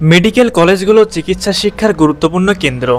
Medical কলেজগুলো চিকিৎসা শিক্ষার গুরুত্বপূর্ণ কেন্দ্র।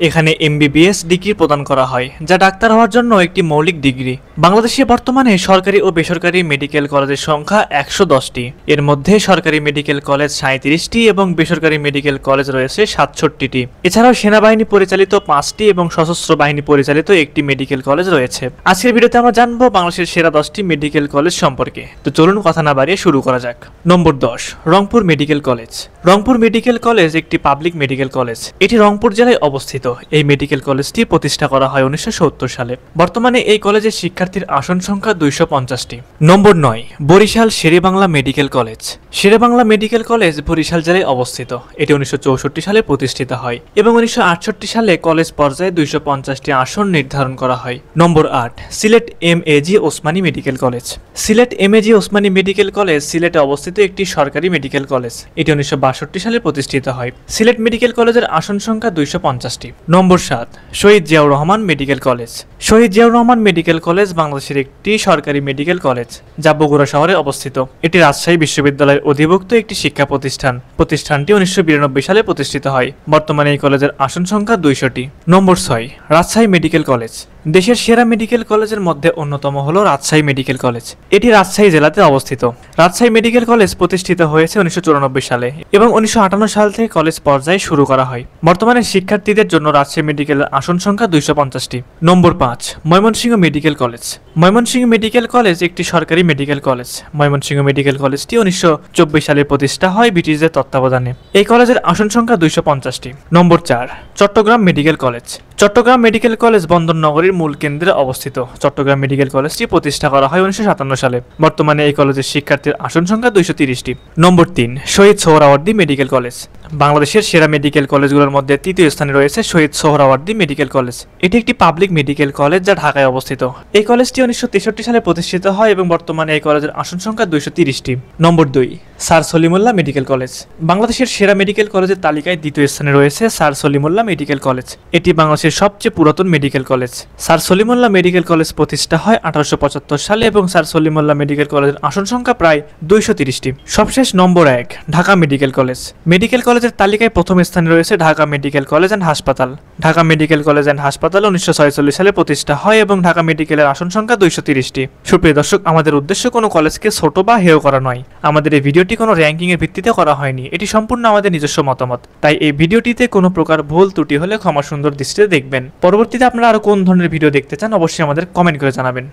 এখানে এমবিবিএস ডিগ্রি প্রদান করা হয়, যা ডাক্তার হওয়ার জন্য একটি মৌলিক ডিগ্রি। বাংলাদেশে বর্তমানে সরকারি ও বেসরকারি মেডিকেল কলেজের সংখ্যা 110টি। এর মধ্যে সরকারি মেডিকেল কলেজ 37টি এবং বেসরকারি মেডিকেল কলেজ রয়েছে 67টি। এছাড়াও সেনাবাহিনী পরিচালিত 5টি এবং সশস্ত্র বাহিনী পরিচালিত একটি মেডিকেল কলেজ রয়েছে। আজকের ভিডিওতে আমরা জানবো বাংলাদেশের সেরা 10টি মেডিকেল কলেজ সম্পর্কে। তো চলুন কথা না বাড়িয়ে শুরু করা যাক। নম্বর 10, Rangpur medical college. Rangpur medical college একটি পাবলিক মেডিকেল কলেজ। এটি রংপুর জেলায় অবস্থিত। এই মেডিকেল কলেজটি প্রতিষ্ঠা করা হয় 1970 সালে। বর্তমানে এই কলেজের শিক্ষার্থীর আসন সংখ্যা 250টি। Number 9, Barishal Sher-e-Bangla medical college. Sher-e-Bangla medical college Barishal জেলায় অবস্থিত। এটি 1964 সালে প্রতিষ্ঠিত হয় এবং 1968 সালে কলেজ পর্যায়ে 250টি আসন নির্ধারণ করা হয়। নম্বর 8, Sylhet MAG Osmani medical college. Sylhet MAG Osmani medical college সিলেটে অবস্থিত একটি সরকারি মেডিকেল কলেজ। এটি 1962 সালে প্রতিষ্ঠিত হয়। সিলেট মেডিকেল কলেজের আসন সংখ্যা 250টি। নম্বর 7, শহীদ জিয়াউর রহমান মেডিকেল কলেজ। শহীদ জিয়াউর রহমান মেডিকেল কলেজ বাংলাদেশের একটি সরকারি মেডিকেল কলেজ, যা বগুড়া শহরে অবস্থিত। এটি রাজশাহী বিশ্ববিদ্যালয়ের অধিভুক্ত একটি শিক্ষা প্রতিষ্ঠান। প্রতিষ্ঠানটি 1992 সালে প্রতিষ্ঠিত হয়। বর্তমানে এই কলেজের আসন সংখ্যা 200টি। নম্বর 6, রাজশাহী মেডিকেল কলেজ। দেশের সেরা মেডিকেল কলেজের মধ্যে অন্যতম হল রাজশাহী মেডিকেল কলেজ। এটি রাজশাহী জেলাতে অবস্থিত। রাজশাহী মেডিকেল কলেজ প্রতিষ্ঠিত হয়েছে 1994 সালে এবং 1958 সাল থেকে কলেজ পর্যায়ে শুরু করা হয়। বর্তমানে শিক্ষার্থীদের জন্য রাজশাহী মেডিকেলের আসন সংখ্যা 250টি। নম্বর 5, Mymensingh medical college. Mymensingh medical college একটি সরকারি মেডিকেল কলেজ। ময়মনসিংহ মেডিকেল কলেজটি 1924 সালে প্রতিষ্ঠা হয় ব্রিটিশদের তত্ত্বাবধানে। এই কলেজের আসন সংখ্যা 250টি। Number 4, Chattogram medical college. Chattogram medical college বন্দরনগরীর মূল কেন্দ্রে অবস্থিত। চট্টগ্রাম মেডিকেল কলেজটি প্রতিষ্ঠা করা হয় 1957 সালে। বর্তমানে এই কলেজের শিক্ষার্থীর আসন সংখ্যা 230টি। নম্বর 3, শহীদ সোহরাওয়ার্দী মেডিকেল কলেজ। বাংলাদেশের সেরা মেডিকেল কলেজগুলোর মধ্যে তৃতীয় স্থানে রয়েছে শহীদ সোহরাওয়ার্দী মেডিকেল কলেজ। এটি একটি পাবলিক মেডিকেল কলেজ যা ঢাকায় অবস্থিত। এই কলেজটি 1963 সালে প্রতিষ্ঠিত হয় এবং বর্তমানে এই কলেজের আসন সংখ্যা 230টি। নম্বর 2, স্যার সলিমুল্লাহ মেডিকেল কলেজ। বাংলাদেশের সেরা মেডিকেল কলেজের তালিকায় দ্বিতীয় স্থানে রয়েছে স্যার সলিমুল্লাহ মেডিকেল কলেজ। এটি বাংলাদেশের সবচেয়ে পুরাতন medical college. Sir Salimullah medical college প্রতিষ্ঠা হয় 1875 সালে এবং স্যার সলিমুল্লাহ মেডিকেল কলেজের আসন সংখ্যা প্রায় 230টি। সবশেষ নম্বর 1, ঢাকা মেডিকেল কলেজ। মেডিকেল কলেজের তালিকায় প্রথম স্থানে রয়েছে ঢাকা মেডিকেল কলেজ অ্যান্ড হাসপাতাল। ঢাকা মেডিকেল কলেজ অ্যান্ড হাসপাতাল 1946 সালে প্রতিষ্ঠা হয় এবং ঢাকা মেডিকেলের আসন সংখ্যা 230টি। সুপ্রিয় দর্শক, আমাদের উদ্দেশ্য কোনো কলেজকে ছোট বা হেয় করা নয়। আমাদের এই ভিডিওটি কোনো র্যাঙ্কিং এর ভিত্তিতে করা হয়নি। এটি সম্পূর্ণ আমাদের নিজস্ব মতামত। তাই এই ভিডিওটিতে কোনো প্রকার ভুল ত্রুটি হলে ক্ষমা সুন্দর দৃষ্টিতে দেখবেন। পরবর্তীতে আপনারা আরো কোন ধরনের ভিডিও দেখতে চান অবশ্যই আমাদের কমেন্ট করে জানাবেন।